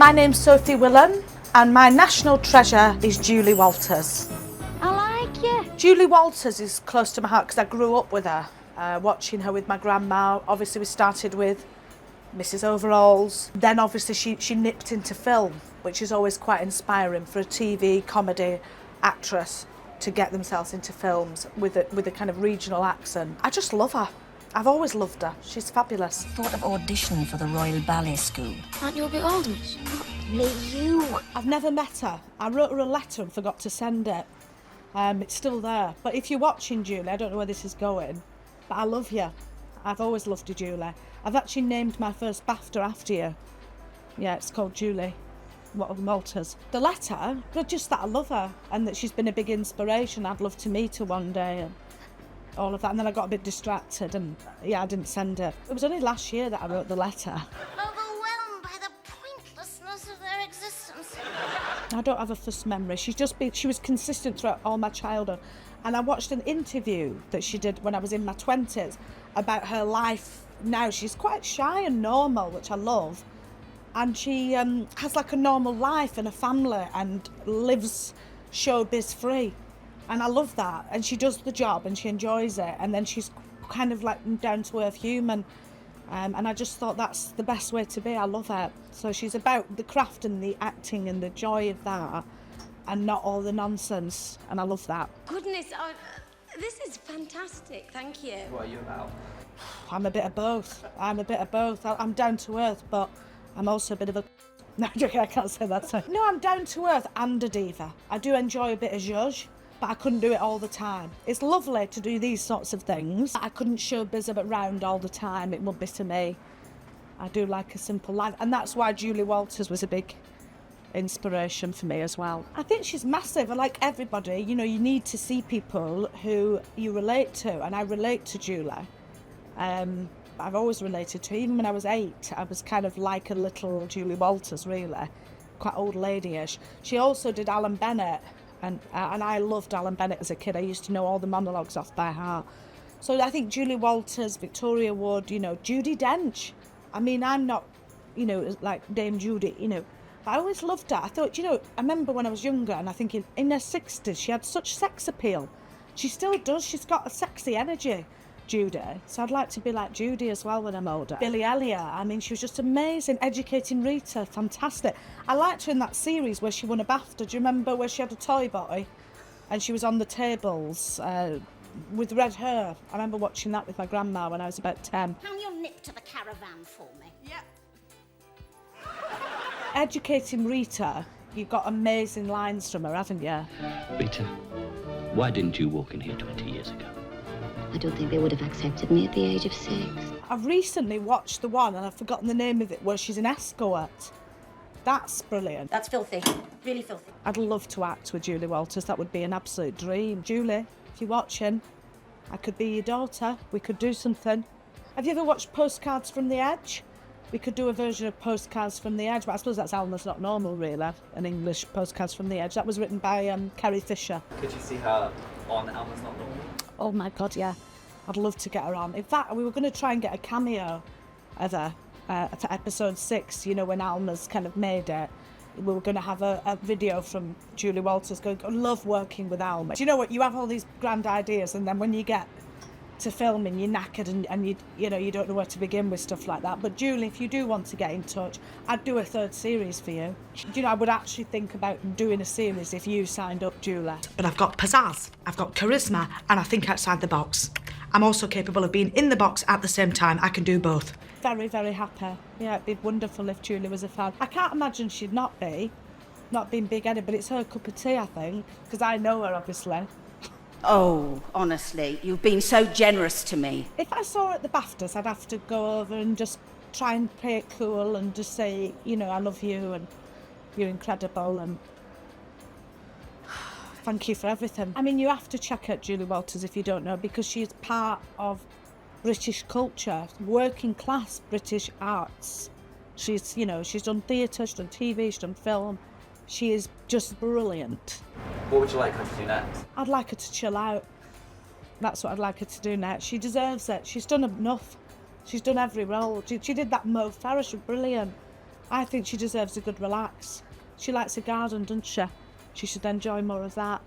My name's Sophie Willan and my national treasure is Julie Walters. I like you. Julie Walters is close to my heart because I grew up with her, watching her with my grandma. Obviously we started with Mrs. Overalls. Then obviously she nipped into film, which is always quite inspiring for a TV comedy actress to get themselves into films with a kind of regional accent. I just love her. I've always loved her. She's fabulous. Thought of auditioning for the Royal Ballet School. Aren't you a bit old, miss? Me, you. I've never met her. I wrote her a letter and forgot to send it. It's still there. But if you're watching, Julie, I don't know where this is going, but I love you. I've always loved you, Julie. I've actually named my first BAFTA after you. Yeah, it's called Julie Walters. The letter, but just that I love her and that she's been a big inspiration. I'd love to meet her one day and all of that. And then I got a bit distracted and yeah, I didn't send it. It was only last year that I wrote the letter. Overwhelmed by the pointlessness of their existence. I don't have a first memory. She was consistent throughout all my childhood. And I watched an interview that she did when I was in my 20s about her life now. She's quite shy and normal, which I love. And she has like a normal life and a family and lives showbiz free. And I love that. And she does the job and she enjoys it. And then she's kind of like down-to-earth human. And I just thought that's the best way to be. I love her. So she's about the craft and the acting and the joy of that and not all the nonsense. And I love that. Goodness, this is fantastic. Thank you. What are you about? I'm a bit of both. I'm down-to-earth, but I'm also a bit of a... No, I can't say that. Sorry. No, I'm down-to-earth and a diva. I do enjoy a bit of zhuzh, but I couldn't do it all the time. It's lovely to do these sorts of things. I couldn't showbiz around all the time. It wouldn't be to me. I do like a simple life. And that's why Julie Walters was a big inspiration for me as well. I think she's massive. Like everybody, you know, you need to see people who you relate to. And I relate to Julie. I've always related to her. Even when I was 8, I was kind of like a little Julie Walters, really. Quite old lady-ish. She also did Alan Bennett. And I loved Alan Bennett as a kid. I used to know all the monologues off by heart. So I think Julie Walters, Victoria Wood, you know, Judi Dench. I mean, I'm not, you know, like Dame Judy, you know. But I always loved her. I thought, you know, I remember when I was younger and I think in her 60s, she had such sex appeal. She still does. She's got a sexy energy, Judy. So I'd like to be like Judy as well when I'm older. Billy Elliot, I mean, she was just amazing. Educating Rita, fantastic. I liked her in that series where she won a BAFTA. Do you remember where she had a toy boy and she was on the tables with red hair? I remember watching that with my grandma when I was about 10. Can you nip to the caravan for me? Yeah. Educating Rita, you've got amazing lines from her, haven't you? Rita, why didn't you walk in here 20 years ago? I don't think they would have accepted me at the age of 6. I've recently watched the one, and I've forgotten the name of it, where she's an escort. That's brilliant. That's filthy. Really filthy. I'd love to act with Julie Walters. That would be an absolute dream. Julie, if you're watching, I could be your daughter. We could do something. Have you ever watched Postcards from the Edge? We could do a version of Postcards from the Edge, but I suppose that's Alma's Not Normal, really, an English Postcards from the Edge. That was written by Carrie Fisher. Could you see her on Alma's Not Normal? Oh my God, yeah. I'd love to get her on. In fact, we were going to try and get a cameo of her for episode 6, you know, when Alma's kind of made it. We were going to have a video from Julie Walters going, I love working with Alma. Do you know what? You have all these grand ideas and then when you get to filming, you're knackered and you know, you don't know where to begin with stuff like that. But Julie, if you do want to get in touch, I'd do a 3rd series for you. You know, I would actually think about doing a series if you signed up, Julie. But I've got pizzazz, I've got charisma, and I think outside the box. I'm also capable of being in the box at the same time. I can do both. Very, very happy. Yeah, it'd be wonderful if Julie was a fan. I can't imagine she'd not being big-headed, but it's her cup of tea, I think, because I know her, obviously. Oh, honestly, you've been so generous to me. If I saw her at the BAFTAs, I'd have to go over and just try and play it cool and just say, you know, I love you and you're incredible and thank you for everything. I mean, you have to check out Julie Walters if you don't know, because she's part of British culture, working class British arts. She's, you know, she's done theatre, she's done TV, she's done film. She is just brilliant. What would you like her to do next? I'd like her to chill out. That's what I'd like her to do next. She deserves it. She's done enough. She's done every role. She did that Mo Farah, she was brilliant. I think she deserves a good relax. She likes a garden, doesn't she? She should enjoy more of that.